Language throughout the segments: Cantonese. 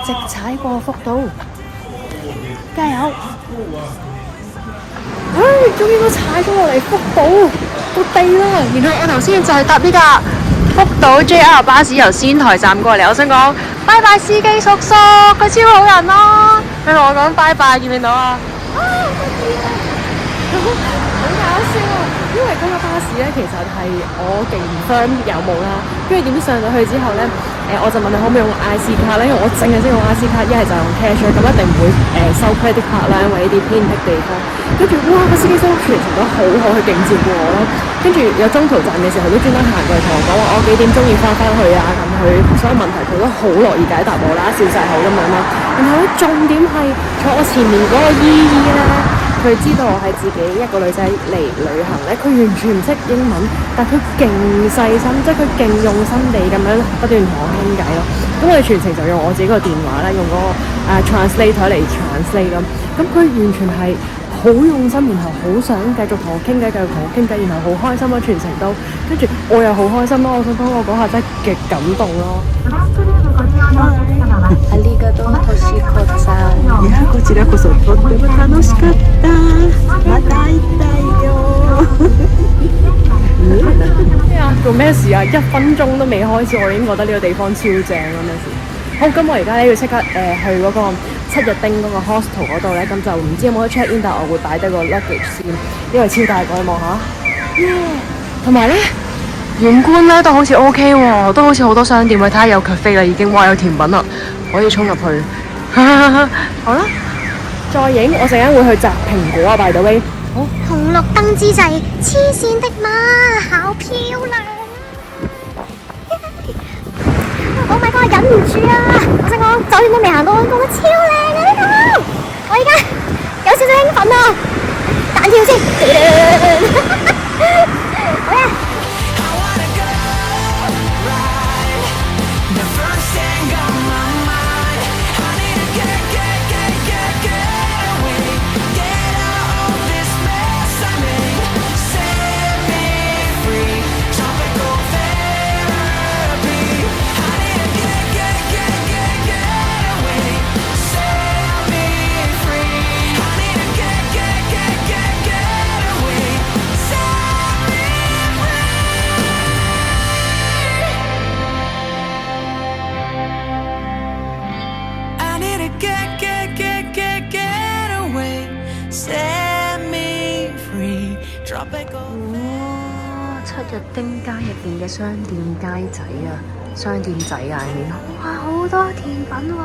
直踩過福島，加油！終於都踩咗落嚟福島個地啦。然後我頭先就係搭呢架福島 JR 巴士由仙台站過嚟，我想講拜拜司機叔叔，佢超好人咯。佢同我講拜拜，見唔見到啊？好搞笑啊！因為嗰個巴士咧，其實係我勁唔 firm 有冇啦，跟住點知上到去之後咧，我就問佢可唔可以用 IC 卡咧，因為我淨係識用 IC 卡，一係就用 cash，咁一定唔會收 credit card 啦，因為呢啲偏僻地方。跟住哇，個司機叔全程都好好，佢勁照顧我咯。跟住有中途站嘅時候，都專登行過嚟同我講話，我幾點鐘要翻去啊？咁佢所有問題佢都好樂意解答我啦，笑晒口咁樣啦。然後咧，重點係坐我前面嗰個姨姨咧。佢知道我係自己一個女仔嚟旅行咧，佢完全唔識英文，但佢勁細心，即係佢勁用心地咁樣不斷同我傾偈咯。咁我哋全程就用我自己個電話啦，用嗰個translator 嚟 translate 咁。咁佢完全係好用心，然後好想繼續同我傾偈，繼續同我傾偈，然後好開心咯，全程都跟住我又好開心咯。我想講我嗰下真係極感動咯。ありがとうとしこさん。いやこちらこそとっても楽しかった。また会いたいよ。咩啊？做咩事啊？1分鐘都未開始，我已經覺得呢個地方超正咯！咩事？好，咁我而家咧要即刻去嗰個7日町嗰個 hostel 嗰度咧，咁就唔知有冇得 check in，但係我會擺低個 luggage 先，因為超大個，你望下。同埋咧，遠觀咧都好似 OK 喎，都好似好多商店，去睇下有 cafe 啦已經，哇有甜品啦，可以衝入去。好啦，再影，我陣間會去摘蘋果啊 ，by the way。好，紅綠燈之際，黐線的馬，好漂亮！Oh my god，忍唔住啊！我想講，酒店都未行到，我覺得超靚啊呢度！我而家有少少興奮啊，彈跳先。好呀！7日町街入邊嘅商店街仔啊，商店仔啊，入面哇好多甜品喎，哇！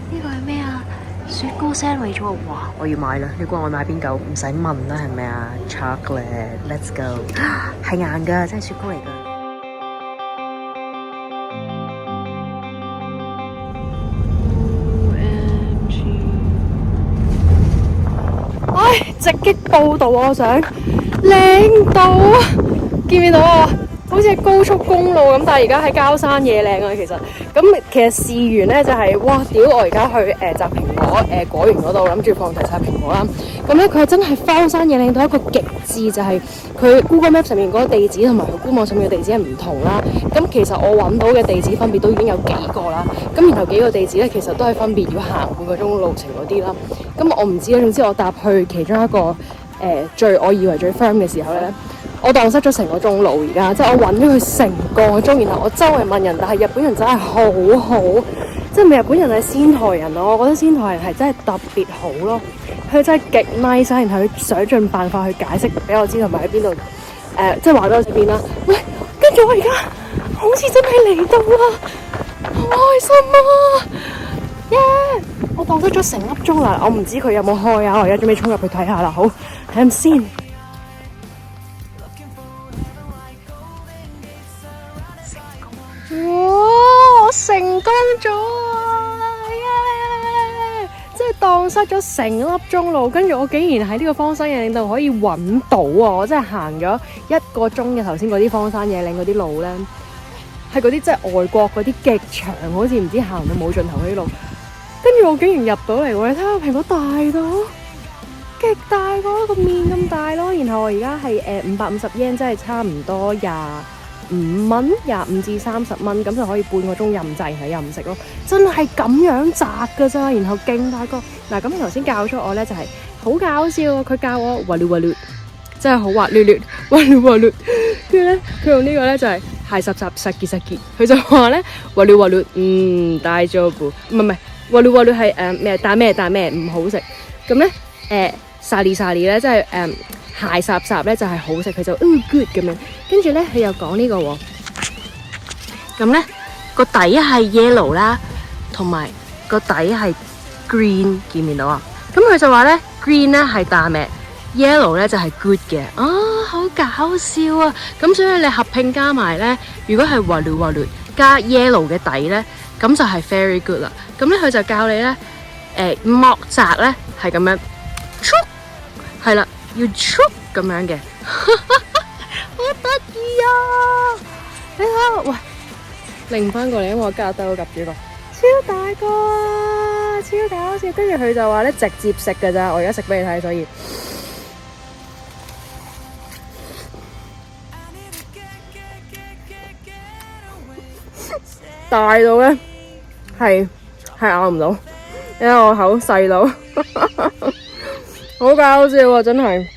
呢個係咩啊？雪糕 sandwich 喎，哇！我要買啦，你估我買邊嚿？唔使問啦，係咪啊 ？Chocolate，let's go， 係硬㗎，真係雪糕嚟㗎。直擊報導我想靚到啊！見唔見到啊？好似係高速公路咁，但係而家喺郊山野嶺啊！其實試完咧就係、哇屌！我而家去摘蘋果果園嗰度，諗住放題摘蘋果啦。咁咧佢係真係荒山野嶺到一個極致，就係、佢 Google Map 上面嗰個地址同埋佢官網上面嘅地址係唔同啦。咁其實我揾到嘅地址分別都已經有幾個啦。咁然後幾個地址咧，其實都係分別要行半個鐘路程嗰啲啦。咁我唔知啦，總之我搭去其中一個我以為最 firm 嘅時候咧，我蕩失咗成個鐘路而家，即係我揾咗佢成個鐘，然後我周圍問人，但係日本人真係好好，即係唔係日本人係仙台人咯，我覺得仙台人係真係特別好咯，佢真係極 nice， 然後佢想盡辦法去解釋俾我知同埋喺邊度，即係話俾我知邊啦。喂，跟住我而家好似真係嚟到啦，好開心啊！耶！我蕩失咗成粒鐘啦，我唔知佢有冇開啊，我而家準備衝入去睇下啦，好睇下先。哇！我成功咗啊！耶！即係蕩失咗成粒鐘路，跟住我竟然喺呢個荒山野嶺度可以揾到啊！我真係行咗1個鐘嘅頭先嗰啲荒山野嶺嗰啲路咧，係嗰啲即係外國嗰啲極長，好似唔知行到冇盡頭嗰啲路。跟住我竟然入到嚟喎！你睇下蘋果大到極大個，個面咁大咯。然後我而家係550 yen，即係差唔多蚊，25至30蚊，咁就可以半個鐘任製係任食咯。真係咁樣摘㗎咋，然後勁大個。嗱，咁頭先教咗我咧就係、好搞笑啊！佢教我滑捋滑捋，真係好滑捋捋，滑捋滑捋。跟住咧，佢用呢個咧就係鞋濕濕實結實結。佢就話咧滑捋滑捋，大丈夫，唔係滑捋滑捋係咩？但咩唔好食。咁咧沙利咧，即係鞋霎霎咧就係好食，佢就good 咁樣。跟住咧佢又講呢個喎，咁咧個底係 yellow 啦，同埋個底係 green， 見唔見到啊？咁佢就話咧 green 咧係大咩 ，yellow 咧就係 good 嘅。好搞笑啊！咁所以你合拼加埋咧，如果係滑捋滑捋加 yellow 嘅底咧，咁就係 very good 啦。咁咧佢就教你咧剝摘咧係咁樣，係啦。要 chop 咁樣嘅，好得意啊！你睇下，喂，擰翻過嚟，因為我家下得個夾住個，超大個啊，超搞笑。跟住佢就話咧，直接食㗎咋，我而家食俾你睇，所以大到咧係咬唔到，因為我口細到。好搞笑啊！真係，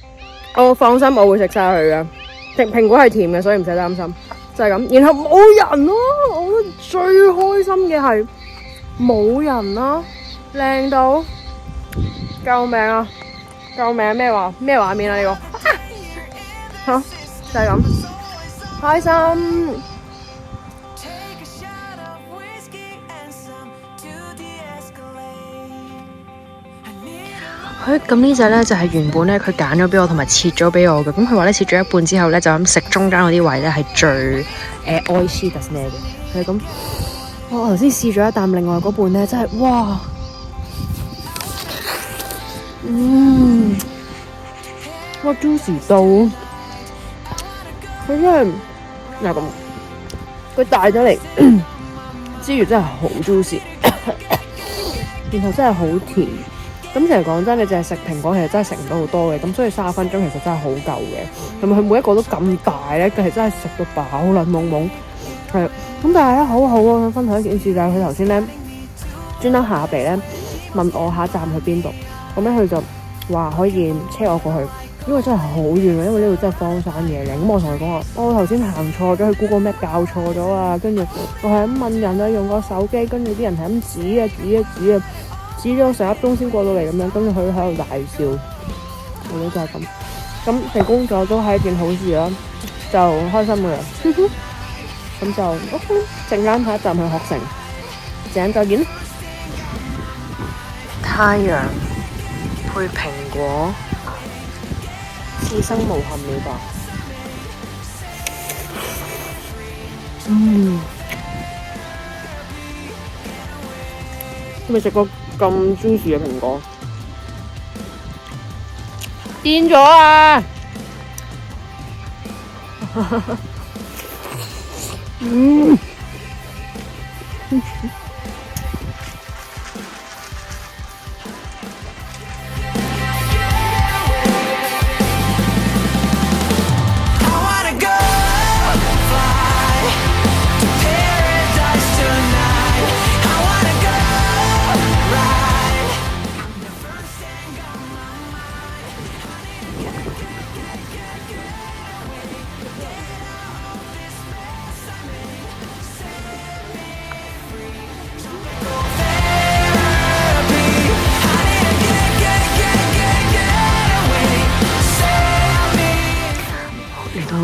我放心，我會食晒佢嘅。蘋果係甜嘅，所以唔使擔心。就係咁，然後冇人咯，我最開心嘅係冇人啦，靚到救命啊！救命咩畫面啊？呢個好就係咁，開心。咁呢隻咧就係原本咧佢揀咗俾我同埋切咗俾我嘅，咁佢話咧切咗一半之後咧就咁食中間嗰啲位咧係最愛斯特咩嘅，係咁。我頭先試咗一啖，另外嗰半咧真係哇，哇 juicy 到，佢真係嗱咁，佢大咗嚟之餘真係好 juicy， 然後真係好甜。咁其實講真，你淨係食蘋果，其實真係食唔到好多嘅。咁所以30分鐘其實真係好夠嘅。同埋佢每一個都咁大咧，佢係真係食到飽啦，懵懵。係。咁但係咧，好好啊！我想分享一件事就係佢頭先咧專登下鼻咧問我下一站去邊度，咁咧佢就話可以車我過去，因為真係好遠啊，因為呢度真係荒山野嶺。咁我同佢講話，我頭先行錯咗，去 Google Map 校錯咗啊！跟住我係咁問人啊，用個手機，跟住啲人係咁指啊。指咗成粒鐘先過到嚟咁樣，跟住佢喺度大笑，我覺得就係咁。咁成功咗都係一件好事啦，就開心嘅啦。咁就 OK， 陣間下一站去學城，陣間再見。太陽配蘋果，此生無憾了吧？未食過咁 juicy 嘅蘋果，癲咗啊！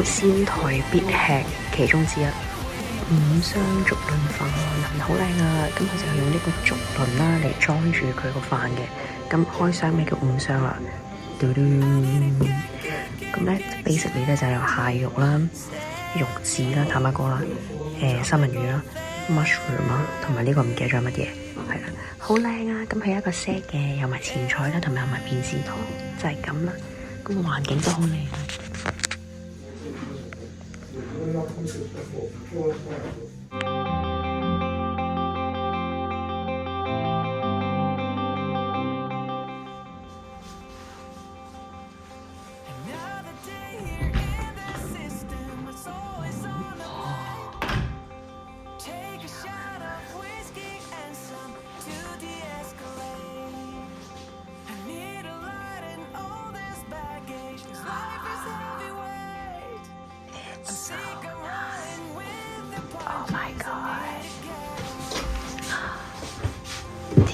仙台必吃其中之一五香竹輪飯，係咪好靚啊？咁佢就用呢個竹輪啦嚟裝住佢個飯嘅，咁開箱咪叫五香啦。咁咧 basically 咧就係有蟹肉啦、肉子啦、淡馬哥啦、三文魚啦、mushroom 啦，同埋呢個唔記得咗乜嘢，係啦，好靚啊！咁係一個 set 嘅，有埋前菜啦，同埋有埋片絲糖，就係咁啦。咁個環境都好靚啊！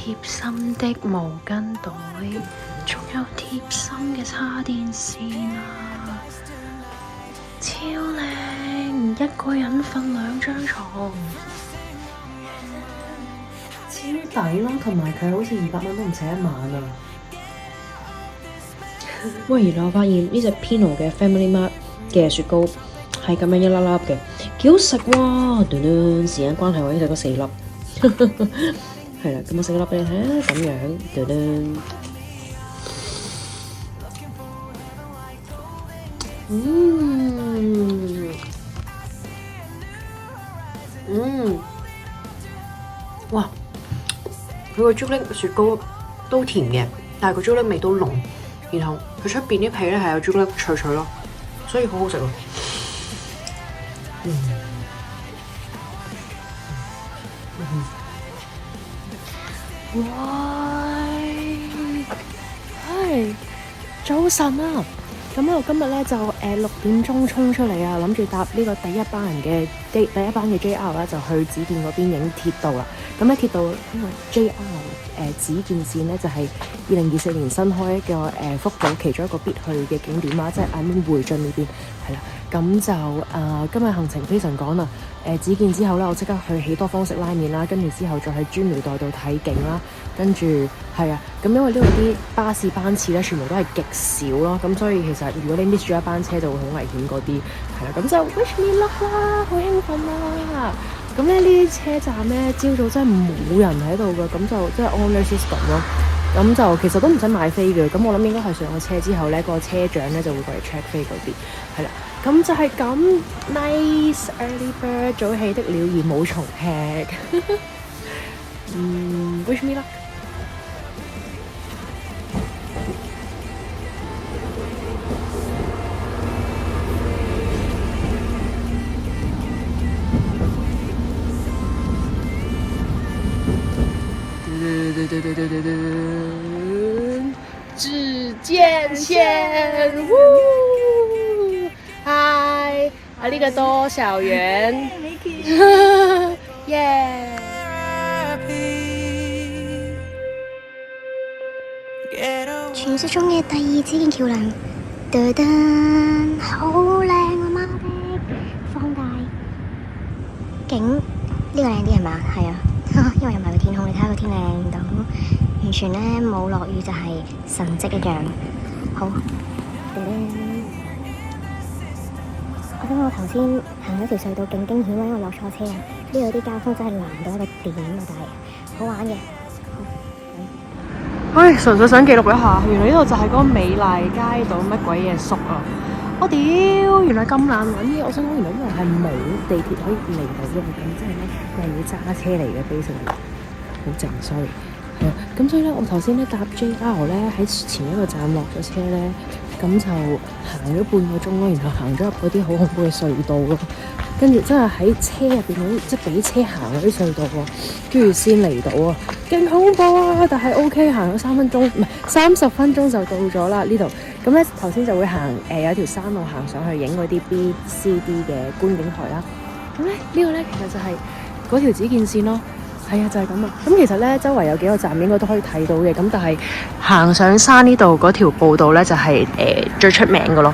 貼心的毛巾袋，仲有貼心嘅叉電線啊，超靚！一個人瞓2張床，超抵咯，同埋佢好似200蚊都唔使一晚啊！喂，原來我發現呢隻 Pino 嘅 Family Mart 嘅雪糕係咁樣一粒粒嘅，幾好食喎！時間關係我已經食咗4粒。係啦，咁我食粒俾你睇啦，咁樣，哇！佢個朱古力雪糕都甜嘅，但係個朱古力味都濃，然後佢出邊啲皮咧係有朱古力脆脆咯，所以好好食咯。喂，係早晨啊！咁我今日咧就6點鐘衝出嚟啊，諗住搭呢個第一班嘅 JR 啦，就去紫建嗰邊影鐵道啦。咁咧鐵道因為 JR 紫建線咧就係2024年新開一個福島其中一個必去嘅景點啦，即係會進呢邊係啦。咁就今日行程非常趕啊！紫建之後咧，我即刻去喜多方食拉麵啦，跟住之後再去專苗代度睇景啦，跟住係啊，咁因為呢度啲巴士班次咧全部都係極少咯，咁所以其實如果你 miss 咗一班車就會好危險嗰啲，係啦，咁就 wish me luck 啦，好興奮啦！咁咧呢啲車站咧朝早真係冇人喺度㗎，咁就即係 online system 咯。咁就其實都唔使買飛嘅，咁我諗應該係上咗車之後咧，個車長咧就會過嚟 check 飛嗰啲，係啦。咁就係咁 nice early bird 早起的鳥兒冇蟲吃wish me luck。指尖线，嗨，ありがとう小圓，耶！傳說中嘅第2紫建橋梁，好靚啊媽的！放大景，呢個靚啲係嘛？係啊，因為入埋個天空，你睇下個天靚到，完全咧冇落雨就係神跡一樣。好，我覺得我頭先行咗條隧道勁驚險啦，因為落錯車啊！呢度啲交通真係難到一個點啊，但係好玩嘅。唉，純粹想記錄一下，原來呢度就係嗰個美麗街道乜鬼嘢宿啊！我屌，原來咁難揾嘅，我想講原來呢度係冇地鐵可以嚟到嘅，咁即係咧係要揸車嚟嘅，basically好正 sorry。係啊，咁所以咧，我頭先咧搭 JR 咧喺前一個站落咗車咧，咁就行咗半個鐘咯，然後行咗入嗰啲好恐怖嘅隧道咯，跟住真係喺車入邊即係俾車行嗰啲隧道喎，跟住先嚟到啊，勁恐怖啊！但係 OK， 行咗3分鐘，唔係30分鐘就到咗啦呢度。咁咧頭先就會行有條山路行上去影嗰啲 BCD 嘅觀景台啦。咁咧呢個咧其實就係嗰條紫建線咯。係啊，就係咁啊！咁其實咧，周圍有幾個站應該都可以睇到嘅。咁但係行上山呢度嗰條步道咧，就係最出名嘅咯。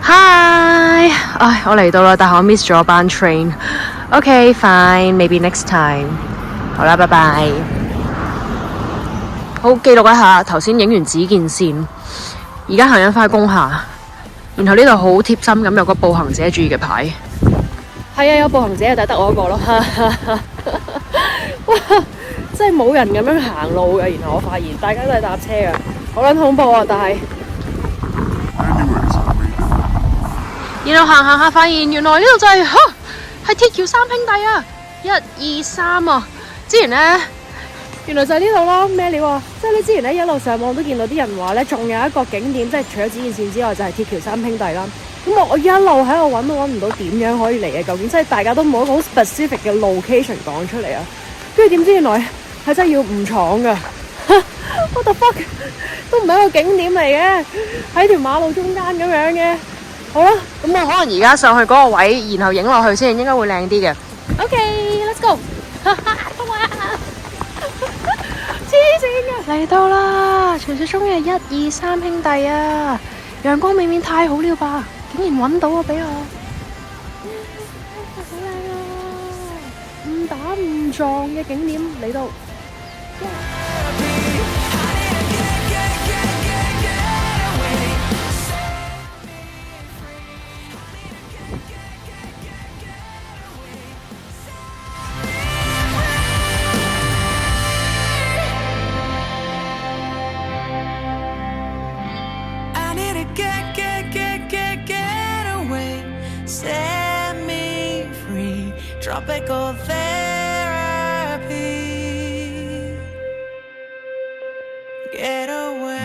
Hi， 唉，我嚟到啦，但係我 miss 咗班 train。OK，fine，maybe next time。好啦，拜拜。好，記錄一下頭先影完紫建線，而家行緊返工廈，然後呢度好貼心咁有個步行者注意嘅牌。係啊，有步行者，但係得我一個咯。哇！真係冇人咁樣行路嘅，然後我發現大家都係搭車嘅，好撚恐怖啊！但係，然後行下發現原來呢度就係係鐵橋三兄弟啊！1、2、3啊！之前咧，原來就係呢度咯，咩料啊？即係你之前咧一路上網都見到啲人話咧，仲有一個景點，即係除咗紫建線之外，就係鐵橋三兄弟啦。咁我一路喺度揾都揾唔到點樣可以嚟嘅，究竟即係大家都冇一個好 specific 嘅 location 講出嚟啊！跟住點知原來係真係要誤闖噶，what the fuck， 都唔係一個景點嚟嘅，喺條馬路中間咁樣嘅。好啦，咁我可能而家上去嗰個位，然後影落去先，應該會靚啲嘅。OK，let's go， 超嚟到啦！傳說中嘅1、2、3兄弟啊！陽光未免太好了吧！竟然揾到啊，俾我！好靚啊！誤打誤撞嘅景點嚟到。Tropical therapy. Get away.